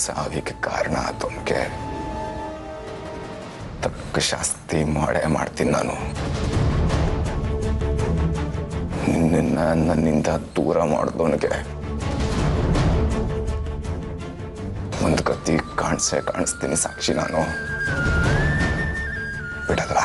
ಸಾವಿಗೆ ಕಾರಣ ಆತವನಿಗೆ ತಕ್ಕ ಶಾಸ್ತಿ ಮಾಡೇ ಮಾಡ್ತೀನಿ ನಾನು. ನಿನ್ನ ನನ್ನಿಂದ ದೂರ ಮಾಡಿದವನಿಗೆ ಒಂದು ಗತಿ ಕಾಣಿಸ್ತೀನಿ ಸಾಕ್ಷಿ. ನಾನು ಬಿಡಲ್ಲ.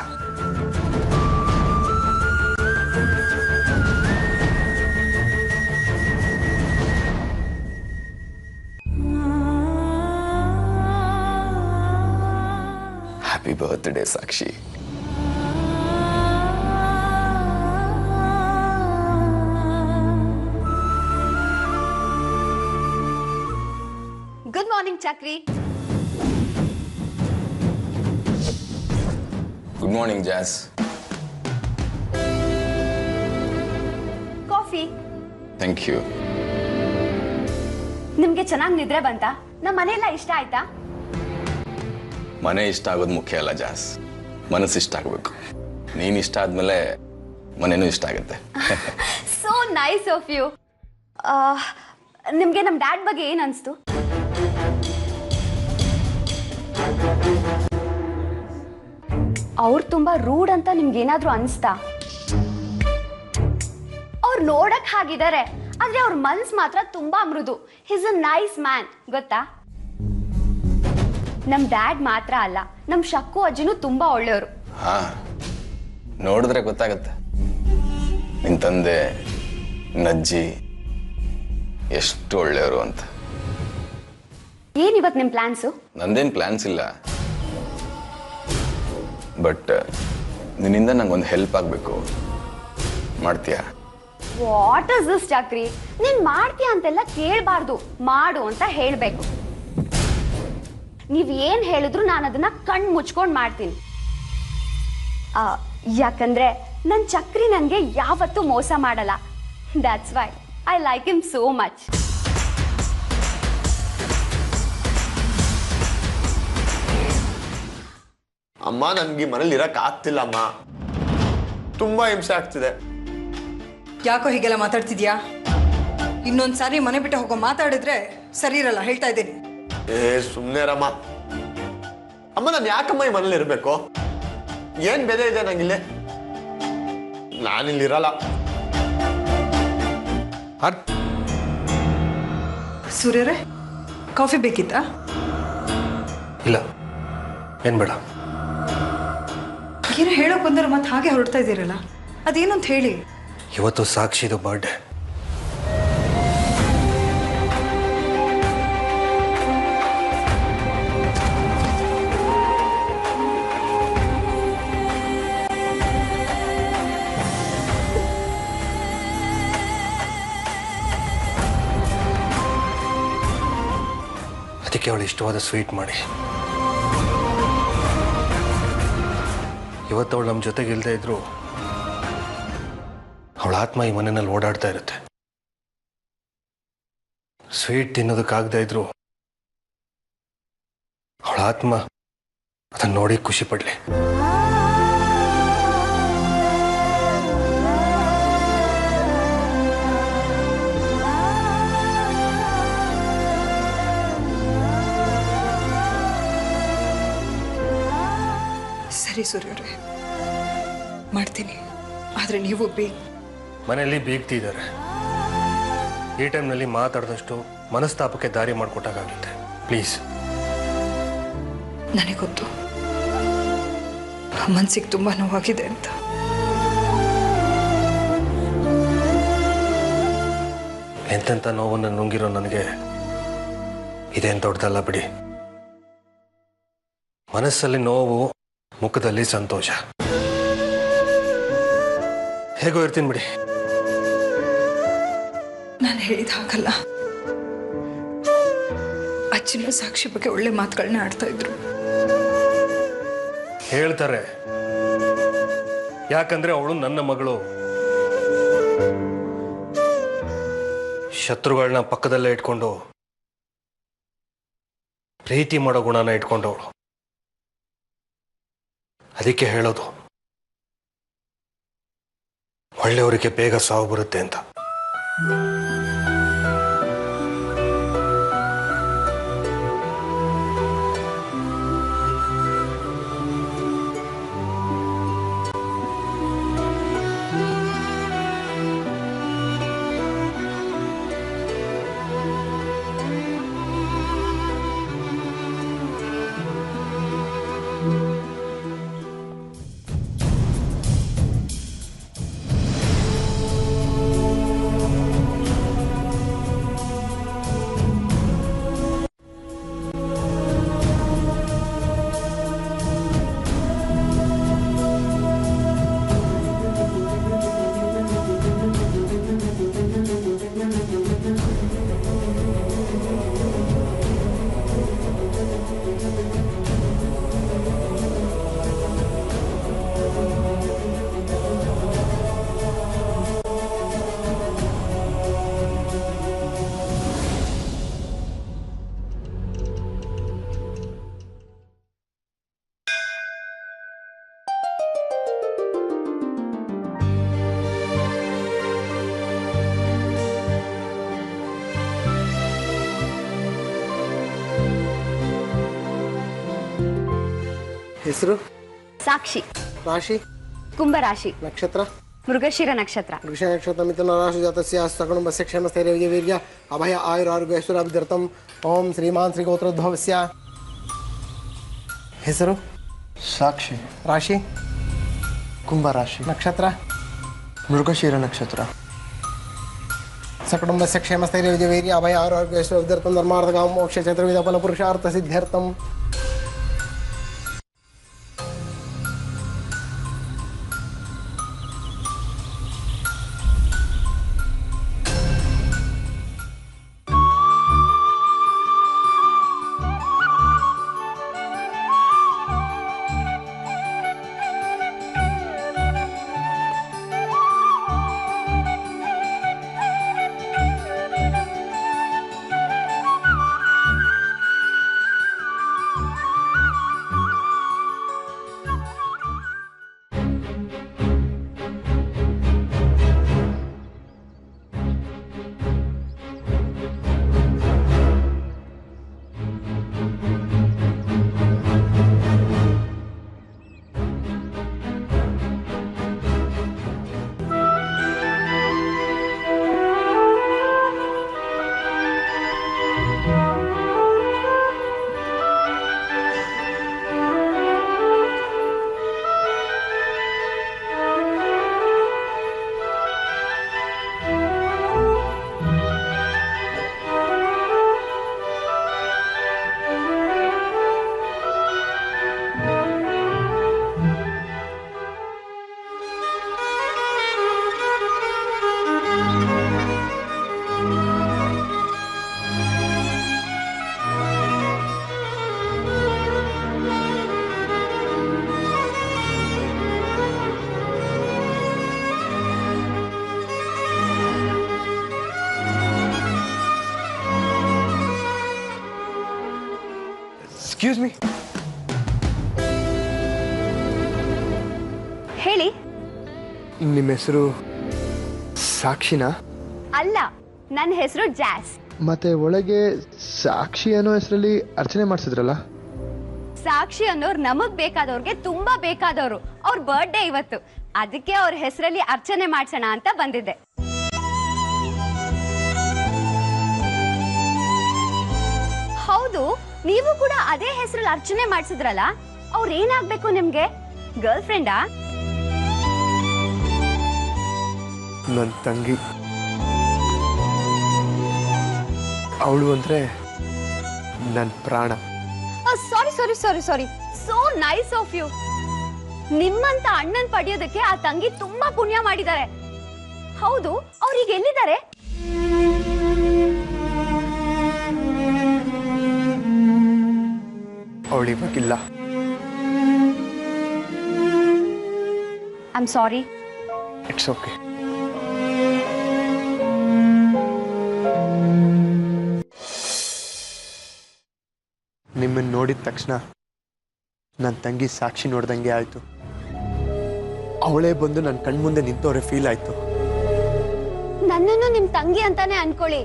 Happy birthday Sakshi. Good morning Chakri. Good morning Jas. Coffee. Thank you. ನಿಮ್ಗೆ ಚೆನ್ನಾಗಿ ನಿದ್ರೆ ಬಂತಾ? ನಮ್ಮ ಮನೆಯೆಲ್ಲ ಇಷ್ಟ ಆಯ್ತಾ? ಮನೆ ಇಷ್ಟ ಆಗೋದು ಮುಖ್ಯ ಅಲ್ಲ ಜಾಸ್, ಮನಸ್ಸು ಇಷ್ಟ ಆಗಬೇಕು. ನೀನು ಇಷ್ಟ ಆದ್ಮೇಲೆ ಮನೆನೂ ಇಷ್ಟ ಆಗುತ್ತೆ. So nice of you. ನಿಮ್ಗೆ ನಮ್ಮ ಡ್ಯಾಡ್ ಬಗ್ಗೆ ಏನ್ ಅನ್ಸ್ತು? ಅವ್ರು ತುಂಬಾ ರೂಡ್ ಅಂತ ನಿಮ್ಗೆ ಏನಾದ್ರೂ ಅನ್ಸ್ತಾ? ಅವ್ರು ನೋಡಕ್ ಹಾಗಿದ್ದಾರೆ, ಆದ್ರೆ ಅವ್ರ ಮನ್ಸ್ ಮಾತ್ರ ತುಂಬಾ ಮೃದು. ಹಿಸ್ ಅ ನೈಸ್ ಮ್ಯಾನ್, ಗೊತ್ತಾ? ನಮ್ ಡ್ಯಾಡ್ ಮಾತ್ರ ಅಲ್ಲ, ನಮ್ ಶಕ್ಕು ಅಜ್ಜಿನೂ ತುಂಬಾ ಒಳ್ಳೆಯವರು. ಹಾ, ನೋಡಿದ್ರೆ ಗೊತ್ತಾಗತ್ತೆ ನಿನ್ ತಂದೆ ನಜ್ಜಿ ಎಷ್ಟು ಒಳ್ಳೆಯವರು ಅಂತ. ಏನಿವತ್ ನಿಮ್ ಪ್ಲಾನ್ಸು? ನಂದೇನು ಪ್ಲಾನ್ಸ್ ಇಲ್ಲ, ಬಟ್ ನಿನ್ನಿಂದ ನಂಗೊಂದು ಹೆಲ್ಪ್ ಆಗಬೇಕು. ಮಾಡ್ತೀಯಾ? What is this Chakri? ನೀನ್ ಮಾಡ್ತೀಯ ಅಂತೆಲ್ಲ ಕೇಳಬಾರ್ದು, ಮಾಡು ಅಂತ ಹೇಳ್ಬೇಕು. ನೀವ್ ಏನ್ ಹೇಳಿದ್ರು ನಾನು ಅದನ್ನ ಕಣ್ ಮುಚ್ಕೊಂಡ್ ಮಾಡ್ತೀನಿ. ಯಾಕಂದ್ರೆ ನನ್ ಚಕ್ರಿ ನನ್ಗೆ ಯಾವತ್ತೂ ಮೋಸ ಮಾಡಲ್ಲ. That's why I like him so much. ಅಮ್ಮ, ನನ್ಗೆ ಮನೇಲಿ ಇರಕ್ ಆಗ್ತಿಲ್ಲ ಅಮ್ಮ, ತುಂಬಾ ಹಿಂಸೆ ಆಗ್ತಿದೆ. ಯಾಕೋ ಹೀಗೆಲ್ಲ ಮಾತಾಡ್ತಿದ್ಯಾ? ಇನ್ನೊಂದ್ಸಾರಿ ಮನೆ ಬಿಟ್ಟು ಹೋಗೋ ಮಾತಾಡಿದ್ರೆ ಸರಿ ಇರಲ್ಲ, ಹೇಳ್ತಾ ಇದ್ದೀನಿ. ಸುಮ್ನೆ ರಮ್ಮ. ಅಮ್ಮ, ನಾನು ಯಾಕಮ್ಮ ಈ ಮನೇಲಿ ಇರ್ಬೇಕು? ಏನ್ ಬೆಲೆ ಇದೆ ನಂಗಿಲ್ಲೇ? ನಾನಿಲ್ಲಿ ಇರಲ್ಲ. ಸೂರ್ಯರೇ, ಕಾಫಿ ಬೇಕಿತ್ತಾ? ಇಲ್ಲ, ಏನ್ ಬೇಡ. ಏನೋ ಹೇಳೋಕ್ ಬಂದ್ರೆ ಮತ್ತೆ ಹಾಗೆ ಹೊರಡ್ತಾ ಇದ್ದೀರಲ್ಲ, ಅದೇನು ಅಂತ ಹೇಳಿ. ಇವತ್ತು ಸಾಕ್ಷಿದು ಬರ್ಡೇ. ಅದಕ್ಕೆ ಅವಳು ಇಷ್ಟವಾದ ಸ್ವೀಟ್ ಮಾಡಿ. ಇವತ್ತವಳು ನಮ್ಮ ಜೊತೆಗೆ ಇಲ್ಲದೆ ಇದ್ರು ಅವಳ ಆತ್ಮ ಈ ಮನೆಯಲ್ಲಿ ಓಡಾಡ್ತಾ ಇರುತ್ತೆ. ಸ್ವೀಟ್ ತಿನ್ನೋದಕ್ಕಾಗದೇ ಇದ್ರು ಅವಳ ಆತ್ಮ ಅದನ್ನ ನೋಡಿ ಖುಷಿ ಪಡ್ಲಿ. ಸರಿ ಸೂರ್ಯರೇ, ಮಾಡ್ತೀನಿ. ಆದ್ರೆ ನೀವು ಮನೆಯಲ್ಲಿ ಬೀಗ್ತಿದ್ದಾರೆ. ಈ ಟೈಮ್ನಲ್ಲಿ ಮಾತಾಡಿದಷ್ಟು ಮನಸ್ತಾಪಕ್ಕೆ ದಾರಿ ಮಾಡಿಕೊಟ್ಟಾಗುತ್ತೆ. ಪ್ಲೀಸ್. ನನಗೆ ಗೊತ್ತು ಮನ್ಸಿಗೆ ತುಂಬಾ ನೋವಾಗಿದೆ ಅಂತ. ಎಂತೆಂಥ ನೋವನ್ನು ನುಂಗಿರೋ ನನಗೆ ಇದೇನು ದೊಡ್ಡದಲ್ಲ ಬಿಡಿ. ಮನಸ್ಸಲ್ಲಿ ನೋವು, ಮುಖದಲ್ಲಿ ಸಂತೋಷ. ಹೇಗೋ ಇರ್ತೀನಿ ಬಿಡಿ. ನಾನು ಹೇಳಿದ ಹಾಗಲ್ಲ. ಅಜ್ಜಿನ ಸಾಕ್ಷಿ ಬಗ್ಗೆ ಒಳ್ಳೆ ಮಾತುಗಳನ್ನ ಆಡ್ತಾ ಇದ್ರು. ಹೇಳ್ತಾರೆ, ಯಾಕಂದ್ರೆ ಅವಳು ನನ್ನ ಮಗಳು. ಶತ್ರುಗಳನ್ನ ಪಕ್ಕದಲ್ಲೇ ಇಟ್ಕೊಂಡು ಪ್ರೀತಿ ಮಾಡೋ ಗುಣನ ಇಟ್ಕೊಂಡವಳು. ಅದಕ್ಕೆ ಹೇಳೋದು, ಒಳ್ಳೆಯವರಿಗೆ ಬೇಗ ಸಾವು ಬರುತ್ತೆ ಅಂತ. ಹೆಸರು ಸಾಕ್ಷಿ. ರಾಶಿ ಕುಂಭರಾಶಿ. ನಕ್ಷತ್ರ ಮೃಗಶಿರ ನಕ್ಷತ್ರ. ವೃಷ ನಕ್ಷತ್ರ ಮಿಥುನ ರಾಶಿ ಜಾತಸ್ಯ ಸಕುಟುಂಬಸ್ಯ ಕ್ಷೇಮಸ್ಥೈರ್ಯ ವಿಜಯವೀರ್ಯ ಅಭಯ ಆಯುರಾರೋಗ್ಯ ಐಶ್ವರ್ಯಾಭಿವೃದ್ಧಂ. ಓಂ ಶ್ರೀಮಾನ್ ಶ್ರೀ ಗೋತ್ರೋದ್ಭವಸ್ಯ. ಹೆಸರು ಸಾಕ್ಷಿ. ರಾಶಿ ಕುಂಭರಾಶಿ. ನಕ್ಷತ್ರ ಮೃಗಶಿರ ನಕ್ಷತ್ರ. ಸಕುಟುಂಬಸ್ಯ ಕ್ಷೇಮಸ್ಥೈರ್ಯ ವಿಜಯವೀರ್ಯ ಅಭಯ ಆಯುರಾರೋಗ್ಯ ಐಶ್ವರ್ಯಾಭಿವೃದ್ಧಂ. ಧರ್ಮಾರ್ಥ ಮೋಕ್ಷ ಚತುರ್ವಿಧ ಫಲ ಪುರುಷಾರ್ಥ ಸಿದ್ಧ್ಯರ್ಥಂ. Excuse me. ಹೇಳಿ. ನಿಮ್ಮ ಹೆಸರು ಸಾಕ್ಷಿನಾ? ಅಲ್ಲ, ನನ್ನ ಹೆಸರು ಜಾಸ್. ಮತ್ತೆ ಒಳಗೆ ಸಾಕ್ಷಿ ಅನ್ನೋ ಹೆಸರಲ್ಲಿ ಅರ್ಚನೆ ಮಾಡಿಸಿದ್ರಲ್ಲ? ಸಾಕ್ಷಿ ಅನ್ನೋರು ನಮಗ್ ಬೇಕಾದವ್ರಿಗೆ ತುಂಬಾ ಬೇಕಾದವರು. ಅವ್ರ ಬರ್ಡೇ ಇವತ್ತು, ಅದಕ್ಕೆ ಅವ್ರ ಹೆಸರಲ್ಲಿ ಅರ್ಚನೆ ಮಾಡ್ಸೋಣ ಅಂತ ಬಂದಿದ್ದೆ. ಹೌದು, ನೀವು ಕೂಡ ಅದೇ ಹೆಸರಲ್ಲಿ ಅರ್ಚನೆ ಮಾಡ್ಸಿದ್ರಲ್ಲ, ಅವ್ರ ಏನಾಗ್ಬೇಕು ನಿಮ್ಗೆ? ಗರ್ಲ್ ಫ್ರೆಂಡಾ? ನನ್ನ ತಂಗಿ. ಅವಳು ಅಂದ್ರೆ ನನ್ನ ಪ್ರಾಣ. ಸಾರಿ ಸಾರಿ ಸಾರಿ ಸಾರಿ, ಸೋ ನೈಸ್ ಆಫ್ ಯು. ನಿಮ್ಮಂತ ಅಣ್ಣನ್ ಪಡೆಯೋದಕ್ಕೆ ಆ ತಂಗಿ ತುಂಬಾ ಪುಣ್ಯ ಮಾಡಿದ್ದಾರೆ. ಹೌದು, ಅವ್ರಿಗೆ ಎಲ್ಲಿದ್ದಾರೆ? ಅವಳು ಇವಾಗಿಲ್ಲ. I am sorry. It's okay. ನಿಮ್ಮನ್ನು ನೋಡಿದ ತಕ್ಷಣ ನನ್ನ ತಂಗಿ ಸಾಕ್ಷಿ ನೋಡ್ದಂಗೆ ಆಯ್ತು. ಅವಳೇ ಬಂದು ನನ್ನ ಕಣ್ಮುಂದೆ ನಿಂತವ್ರೆ ಫೀಲ್ ಆಯ್ತು. ನನ್ನನ್ನು ನಿಮ್ ತಂಗಿ ಅಂತಾನೆ ಅನ್ಕೊಳ್ಳಿ.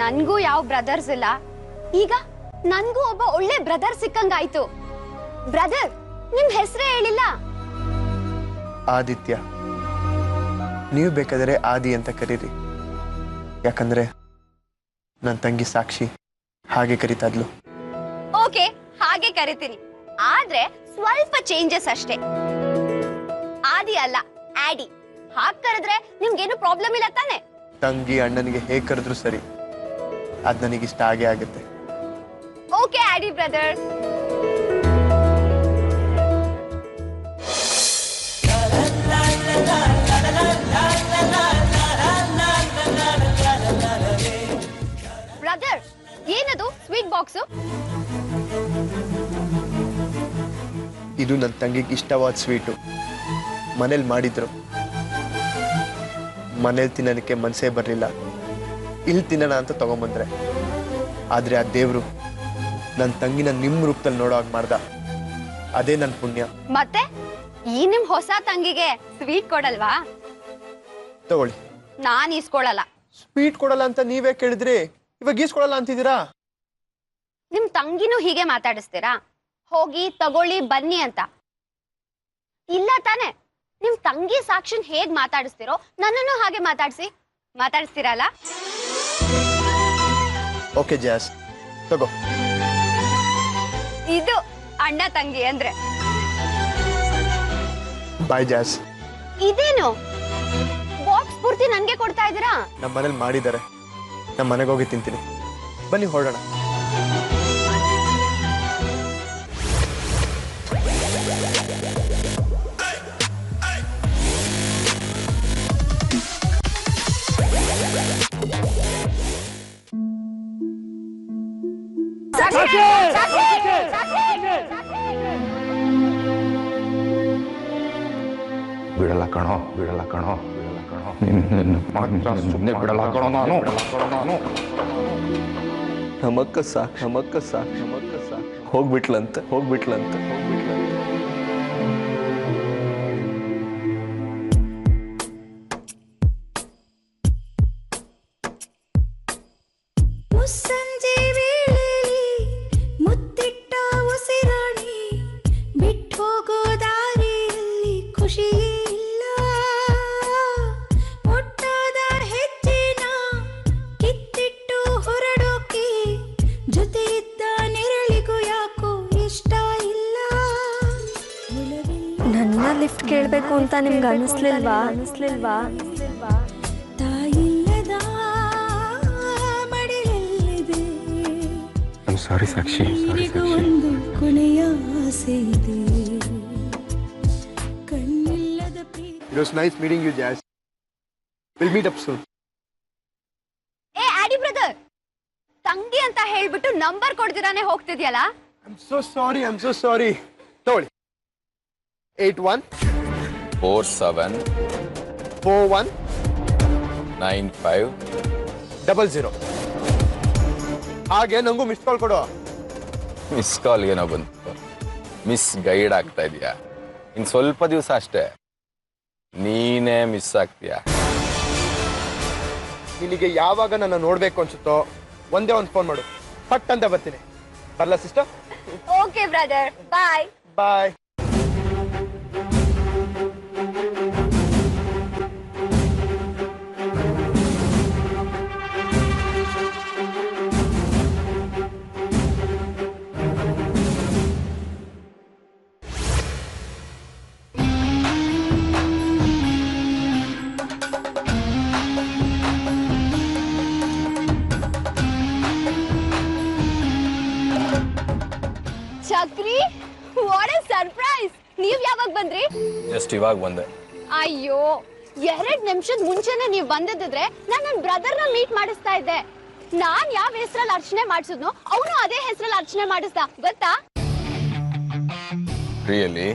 ನನ್ಗೂ ಯಾವ ಬ್ರದರ್ಸ್ ಇಲ್ಲ. ಈಗ ನನ್ಗೂ ಒಬ್ಬ ಒಳ್ಳೆ ಬ್ರದರ್ ಸಿಕ್ಕಂಗಾಯ್ತು. ಬ್ರದರ್, ನಿಮ್ ಹೆಸರೇ ಹೇಳಿಲ್ಲ. ಆದಿತ್ಯ. ನೀವು ಬೇಕಾದರೆ ಆದಿ ಅಂತ ಕರೀರಿ. ಯಾಕಂದ್ರೆ ನನ್ನ ತಂಗಿ ಸಾಕ್ಷಿ ಹಾಗೆ ಕರೀತಾ ಇದ್ಲು. ಓಕೆ, ಹಾಗೆ ಕರಿತೀನಿ. ಆದ್ರೆ ಸ್ವಲ್ಪ ಚೇಂಜಸ್ ಅಷ್ಟೇ. ಆದಿ ಅಲ್ಲ, ಆಡಿ. ಹಾಗೆ ಕರೆದ್ರೆ ನಿಮ್ಗೇನು ಪ್ರಾಬ್ಲಮ್ ಇಲ್ಲ ತಾನೆ? ತಂಗಿ ಅಣ್ಣನಿಗೆ ಹೇಗೆ ಕರೆದ್ರು ಸರಿ, ಅದ್ ನನಗಿಷ್ಟ ಆಗೇ ಆಗುತ್ತೆ. ಓಕೆ ಆಡಿ ಬ್ರದರ್. ಬ್ರದರ್, ಏನದು ಸ್ವೀಟ್ ಬಾಕ್ಸು? ಇದು ನನ್ನ ತಂಗಿಗೆ ಇಷ್ಟವಾದ ಸ್ವೀಟು. ಮನೇಲಿ ಮಾಡಿದ್ರು. ಮನೇಲಿ ತಿನ್ನೋದಕ್ಕೆ ಮನಸ್ಸೇ ಬರಲಿಲ್ಲ. ಇಲ್ಲಿ ತಿನ್ನೋಣ ಅಂತ ತಗೊಂಬಂದ್ರೆ. ಆದರೆ ಆ ದೇವರು ನನ್ನ ತಂಗಿನ ನಿಮ್ಮ ರೂಪದಲ್ಲಿ ನೋಡೋ ಹಾಗೆ ಮಾಡ್ದ. ಅದೇ ನನ್ನ ಪುಣ್ಯ. ಮತ್ತೆ ಈ ನಿಮ್ ಹೊಸ ತಂಗಿಗೆ ಸ್ವೀಟ್ ಕೊಡಲ್ವಾ? ತಗೊಳ್ಳಿ. ನಾನ್ ಇಸ್ಕೊಳಲ್ಲ. ಸ್ವೀಟ್ ಕೊಡಲ್ಲ ಅಂತ ನೀವೇ ಕೇಳಿದ್ರಿ, ಇವಾಗ ಈಸ್ಕೊಡಲ್ಲ ಅಂತಿದ್ದೀರಾ? ನಿಮ್ ತಂಗಿನೂ ಹೀಗೆ ಮಾತಾಡಿಸ್ತೀರಾ? ಹೋಗಿ ತಗೊಳ್ಳಿ ಬನ್ನಿ ಅಂತ. ಇಲ್ಲ ತಾನೆ? ನಿಮ್ ತಂಗಿ ಸಾಕ್ಷಿನ್ ಹೇಗ್ ಮಾತಾಡಿಸ್ತಿರೋ ನನ್ನನ್ನು ಹಾಗೆ ಮಾತಾಡಿಸ್ತೀರಲ್ಲ? ಓಕೆ ಜಾಸ್, ತಗೋ. ಇದು ಅಣ್ಣ ತಂಗಿ ಅಂದ್ರೆ. ಬಾಯ್ ಜಾಸ್. ಇದೇನು ಬಾಕ್ಸ್ ಪೂರ್ತಿ ನನ್ಗೆ ಕೊಡ್ತಾ ಇದ್ದೀರಾ? ನಮ್ಮ ಮನೇಲಿ ಮಾಡಿದ್ದಾರೆ, ನಮ್ಮ ಮನೆಗೆ ಹೋಗಿ ತಿಂತೀನಿ. ಬನ್ನಿ ಹೊರಡೋಣ. ಬಿಡಲ್ಲ ಕಣೋ ಸುಮ್ಮನೆ ಬಿಡಲ್ಲ ಕಣೋ ನಾನು. ನಮಕ್ಕ ಸಾಕ್ ಹೋಗ್ಬಿಟ್ಲಂತೆ. ಮುಸ್ಸಂಜೆ ವೇಳೆಯಲ್ಲಿ ಮುತ್ತಿಟ್ಟ ಉಸಿರಾಡಿ ಬಿಟ್ಟು ಹೋಗೋ ದಾರಿಯಲ್ಲಿ ಖುಷಿ ಇಲ್ಲ. ಒಟ್ಟಾದ ಹೆಜ್ಜೆನ ಕಿತ್ತಿಟ್ಟು ಹೊರಡೋಕೆ ಜೊತೆ ಇದ್ದ ನೆರಳಿಗೂ ಯಾಕೋ ಇಷ್ಟ ಇಲ್ಲ. ನನ್ನ ಲಿಫ್ಟ್ ಕೇಳಬೇಕು ಅಂತ ನಿಮ್ಗೆ ಅನಿಸ್ಲಿಲ್ವಾ? ತಾಯಿಲ್ಲದ ಮಡಿಲಲ್ಲಿದೆ. ಸಾರಿ ಸಾಕ್ಷಿ. ಒಂದು ಕೊನೆಯ ಆಸೆ ಇದೆ. ಕಣ್ಣಿಲ್ಲದ ಪ್ರೀತಿ. It was nice meeting you, Jazz. We'll meet up soon. ಏ ಆಡಿ ಬ್ರದರ್, ತಂಗಿ ಅಂತ ಹೇಳ್ಬಿಟ್ಟು ನಂಬರ್ ಕೊಡ್ದಿರಾನೆ ಹೋಗ್ತಿದ್ಯಲ್ಲ? I'm so sorry. ತಗೊಳ್ಳಿ. 8147419500. ಹಾಗೆ ನಂಗೂ ಮಿಸ್ ಕಾಲ್ ಕೊಡು. ಮಿಸ್ ಕಾಲ್ ಏನೋ ಬಂತು, ಮಿಸ್ ಗೈಡ್ ಆಗ್ತಾ ಇದೀಯಾ. ಇನ್ ಸ್ವಲ್ಪ ದಿವಸ ಅಷ್ಟೇ ನೀನೇ ಮಿಸ್ ಆಗ್ತೀಯಾ. ನಿನಗೆ ಯಾವಾಗ ನನ್ನ ನೋಡ್ಬೇಕು ಅನ್ಸುತ್ತೋ ಒಂದೇ ಒಂದು ಫೋನ್ ಮಾಡು, ಪಟ್ ಅಂತ ಬರ್ತೀನಿ. ಬರ್ಲಾ sister? Okay brother, bye. Bye. Chakri, what a surprise! ನೀವ್ ಯಾವಾಗ ಬಂದ್ರಿ? ಜಸ್ಟ್ ಇವಾಗ ಬಂದೆ. ಅಯ್ಯೋ, 2 ನಿಮಿಷದ ಮುಂಚೆನೆ ನೀವ್ ಬಂದಿದ್ರೆ ನಾನು ನನ್ನ ಬ್ರದರ್ನ ಮೀಟ್ ಮಾಡಿಸ್ತಾ ಇದ್ದೆ. ನಾನ್ ಯಾವ ಹೆಸರಲ್ಲಿ ಅರ್ಚನೆ ಮಾಡಿಸಿದ್ನೋ ಅವನು ಅದೇ ಹೆಸರಲ್ಲಿ ಅರ್ಚನೆ ಮಾಡಿಸ್ದ, ಗೊತ್ತಾ? ರಿಯಲಿ?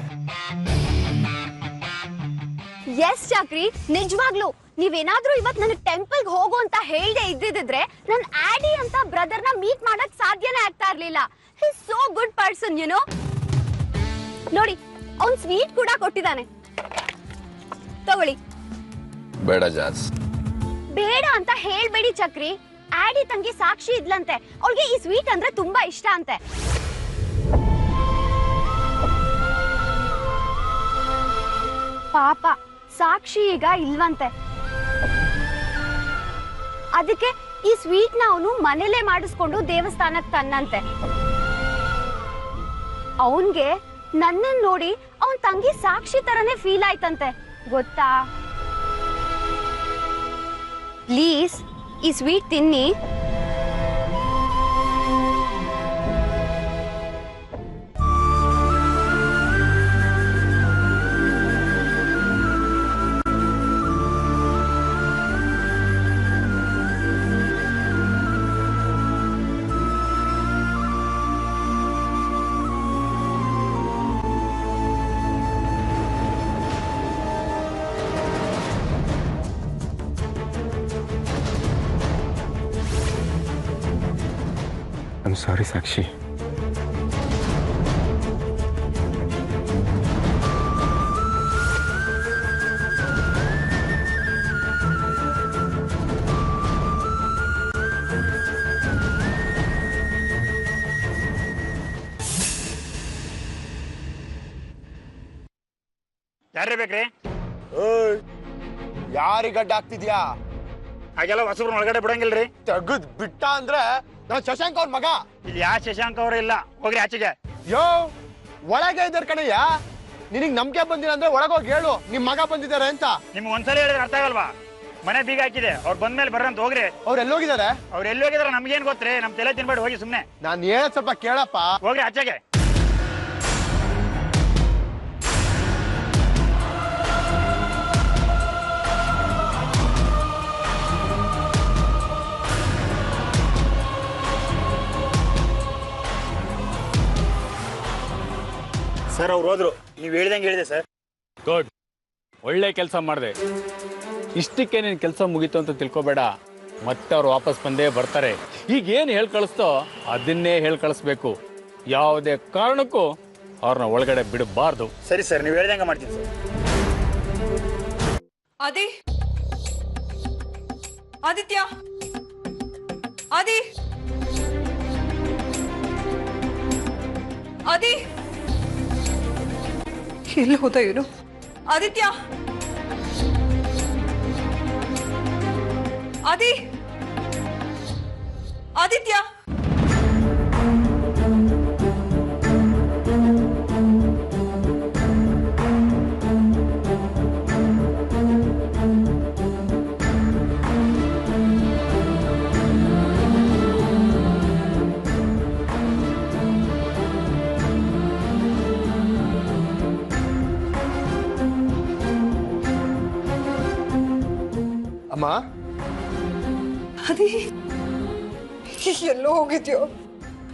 ಎಸ್ ಚಕ್ರಿ, ನಿಜವಾಗ್ಲು ನೀವೇನಾದ್ರೂ ಇವತ್ ನನಗ್ ಟೆಂಪಲ್ಗೆ ಹೋಗು ಅಂತ ಹೇಳ್ದೆ ಇದ್ದಿದ್ರೆ ನನ್ ಆಡಿ ಅಂತ ಬ್ರದರ್ನ ಮೀಟ್ ಮಾಡಕ್ ಸಾಧ್ಯನೇ ಆಗ್ತಾ ಇರ್ಲಿಲ್ಲ. He is so good person, you know. ನೋಡಿ, ಅವ್ನ್ ಸ್ವೀಟ್ ಕೂಡ ಕೊಟ್ಟಿದ್ದಾನೆ, ತಗೊಳ್ಳಿ. ಬೇಡ ಜಾಸ್. ಬೇಡ ಅಂತ ಹೇಳ್ಬೇಡಿ ಚಕ್ರಿ. ಆಡಿ ತಂಗಿ ಸಾಕ್ಷಿ ಇದ್ಲಂತೆ, ಅವಳಿಗೆ ಈ ಸ್ವೀಟ್ ಅಂದ್ರೆ ತುಂಬಾ ಇಷ್ಟ ಅಂತೆ. ಪಾಪ ಸಾಕ್ಷಿ ಈಗ ಇಲ್ವಂತೆ, ಅದಕ್ಕೆ ಈ ಸ್ವೀಟ್ ನ ಅವನು ಮನೇಲೆ ಮಾಡಿಸ್ಕೊಂಡು ದೇವಸ್ಥಾನಕ್ಕೆ ತನ್ನಂತೆ. ಅವನ್ಗೆ ನನ್ನನ್ನು ನೋಡಿ ಅವನ್ ತಂಗಿ ಸಾಕ್ಷಿ ತರನೇ ಫೀಲ್ ಆಯ್ತಂತೆ, ಗೊತ್ತಾ? ಪ್ಲೀಸ್ ಈ ಸ್ವೀಟ್ ತಿನ್ನಿ. I'm sorry, ಸಾಕ್ಷಿ. ಕರಿಬೇಕ್ರಿ? ಯಾರಿಗೆ ಗಡ್ಡ ಆಗ್ತಿದ್ಯಾ? ಹಾಗೆಲ್ಲ ಹೊಸಬ್ರು ಒಳಗಡೆ ಬಿಡಂಗಿಲ್ರಿ. ತೆಗದ್ ಬಿಟ್ಟ ಅಂದ್ರೆ ನಾನ್ ಶಶಾಂಕ್ ಅವ್ರ ಮಗ. ಇಲ್ಲಿ ಯಾ ಶಶಾಂಕ್ ಅವ್ರ ಇಲ್ಲ, ಹೋಗ್ರಿ ಆಚೆಗೆ. ಯೋ ಒಳಗೆ ಇದ್ದಾರ ಕಣಯ್ಯ. ನಿನಗ್ ನಂಬಿಕೆ ಬಂದಿಲ್ಲ ಅಂದ್ರೆ ಒಳಗೋಗಿ ಹೇಳು ನಿಮ್ ಮಗ ಬಂದಿದ್ದಾರೆ ಅಂತ. ನಿಮ್ಗೆ ಒಂದ್ಸಲ ಹೇಳಿದ್ರೆ ಅರ್ಥ ಆಗಲ್ವಾ? ಮನೆ ಬೀಗ ಹಾಕಿದೆ, ಅವ್ರು ಬಂದ್ಮೇಲೆ ಬರ್ರ ಅಂತ ಹೋಗ್ರಿ. ಅವ್ರು ಎಲ್ಲೋಗಿದ್ದಾರೆ? ಅವ್ರು ಎಲ್ಲಿ ಹೋಗಿದಾರ ನಮ್ಗೇನ್ ಗೊತ್ತ್ರಿ? ನಮ್ ತಲೆ ತಿನ್ಬೇಡಿ, ಹೋಗಿ ಸುಮ್ನೆ. ನಾನ್ ಹೇಳದ್ ಸ್ವಲ್ಪ ಕೇಳಪ್ಪ. ಹೋಗ್ರಿ ಆಚೆಗೆ. ಸರ್ ಅವ್ರು ಹೋದ್ರು, ನೀವು ಹೇಳ್ದಂಗೆ ಹೇಳಿದೆ ಸರ್. ಗುಡ್, ಒಳ್ಳೆ ಕೆಲಸ ಮಾಡಿದೆ. ಇಷ್ಟಕ್ಕೆ ನೀನು ಕೆಲಸ ಮುಗೀತು ಅಂತ ತಿಳ್ಕೊಬೇಡ, ಮತ್ತೆ ಅವ್ರು ವಾಪಸ್ ಬಂದೇ ಬರ್ತಾರೆ. ಈಗ ಏನು ಹೇಳಿ ಕಳಿಸ್ತೋ ಅದನ್ನೇ ಹೇಳಿ ಕಳಿಸ್ಬೇಕು. ಯಾವುದೇ ಕಾರಣಕ್ಕೂ ಅವ್ರನ್ನ ಒಳಗಡೆ ಬಿಡಬಾರ್ದು. ಸರಿ ಸರ್, ನೀವು ಹೇಳ್ದಂಗೆ ಮಾಡ್ತೀನಿ ಸರ್. ಆದಿ, ಆದಿತ್ಯ, ಆದಿ, ಆದಿ, ಎಲ್ಲಿ ಹೋದ ಇವನು? ಆದಿತ್ಯ, ಆದಿ, ಆದಿತ್ಯ. ಅಮ್ಮ, ಅದೇ ಎಲ್ಲೋ ಹೋಗಿದ್ಯೋ?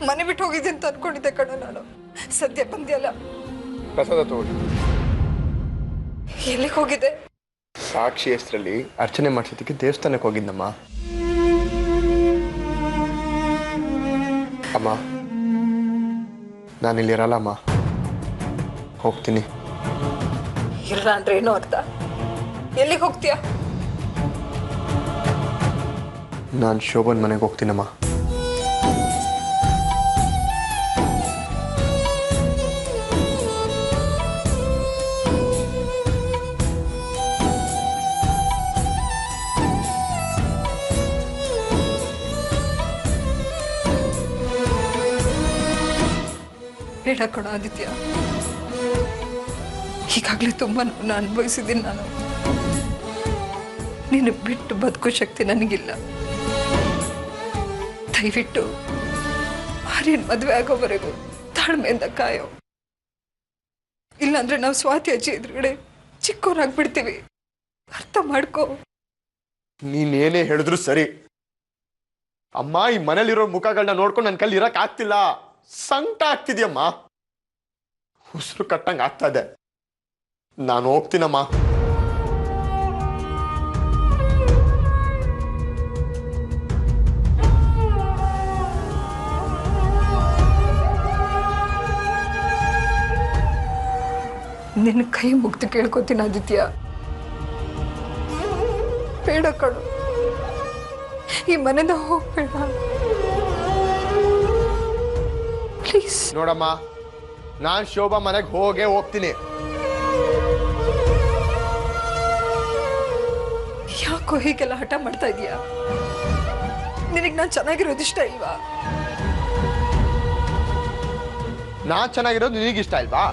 ಮನೆ ಬಿಟ್ಟು ಹೋಗಿದ್ದೆ ಅಂತ ಅನ್ಕೊಂಡಿದ್ದೆ ಕಣ ನಾನು. ಸದ್ಯ ಬಂದ್ಯಲ್ಲ. ಪ್ರಸಾದ ತಗೊಳ್ಳಿ. ಎಲ್ಲಿಗೆ ಹೋಗಿದ್ದೆ? ಸಾಕ್ಷಿ ಹೆಸರಲ್ಲಿ ಅರ್ಚನೆ ಮಾಡ್ಸೋದಕ್ಕೆ ದೇವಸ್ಥಾನಕ್ಕೆ ಹೋಗಿದ್ದಮ್ಮ. ಅಮ್ಮ, ನಾನಿಲ್ಲಿರಲ್ಲಮ್ಮ, ಹೋಗ್ತೀನಿ. ಇಲ್ಲ ಅಂದ್ರೆ ಏನೋ ಅರ್ಥ? ಎಲ್ಲಿಗೆ ಹೋಗ್ತೀಯ? ನಾನು ಶೋಭನ್ ಮನೆಗೆ ಹೋಗ್ತೀನಮ್ಮ. ಬೇಡ ಕಣ ಆದಿತ್ಯ, ಈಗಾಗಲೇ ತುಂಬ ನೋವನ್ನು ಅನುಭವಿಸಿದ್ದೀನಿ ನಾನು. ನೀನು ಬಿಟ್ಟು ಬದುಕೋ ಶಕ್ತಿ ನನಗಿಲ್ಲ. ದಯವಿಟ್ಟು ಆರ್ಯನ್ ಮದುವೆ ಆಗೋವರೆಗೂ ತಾಳ್ಮೆಯಿಂದ ಕಾಯೋ. ಇಲ್ಲಾಂದ್ರೆ ನಾವು ಸ್ವಾತಿ ಅಜ್ಜಿ ಎದುರುಗಡೆ ಚಿಕ್ಕವರಾಗ್ಬಿಡ್ತೀವಿ. ಅರ್ಥ ಮಾಡ್ಕೋ. ನೀನೇನೇ ಹೇಳಿದ್ರು ಸರಿ ಅಮ್ಮ. ಈ ಮನೇಲಿರೋ ಮುಖಗಳನ್ನ ನೋಡ್ಕೊಂಡು ನನ್ನ ಕೈಲಿ ಇರಕ್ ಆಗ್ತಿಲ್ಲ. ಸಂಕಟ ಆಗ್ತಿದ್ಯಮ್ಮ. ಉಸಿರು ಕಟ್ಟಂಗ್ ಆಗ್ತಾ ಇದೆ. ನಾನು ಹೋಗ್ತೀನಮ್ಮ. ನಿನ್ನ ಕೈ ಮುಗ್ದು ಕೇಳ್ಕೊತೀನಿ ಆದಿತ್ಯ, ಬೇಡ ಕಣು. ಈ ಮನೆಯಿಂದ ಹೋಗ್ಬೇಡ ಪ್ಲೀಸ್. ನೋಡಮ್ಮ, ನಾನ್ ಶೋಭಾ ಮನೆಗೆ ಹೋಗ್ತೀನಿ. ಯಾಕೋ ಹೀಗೆಲ್ಲ ಹಠ ಮಾಡ್ತಾ ಇದೀಯಾ? ನಿನಗೆ ನಾನು ಚೆನ್ನಾಗಿರೋದು ಇಷ್ಟ ಇಲ್ವಾ? ನಾನ್ ಚೆನ್ನಾಗಿರೋದು ನಿನಗಿಷ್ಟ ಇಲ್ವಾ?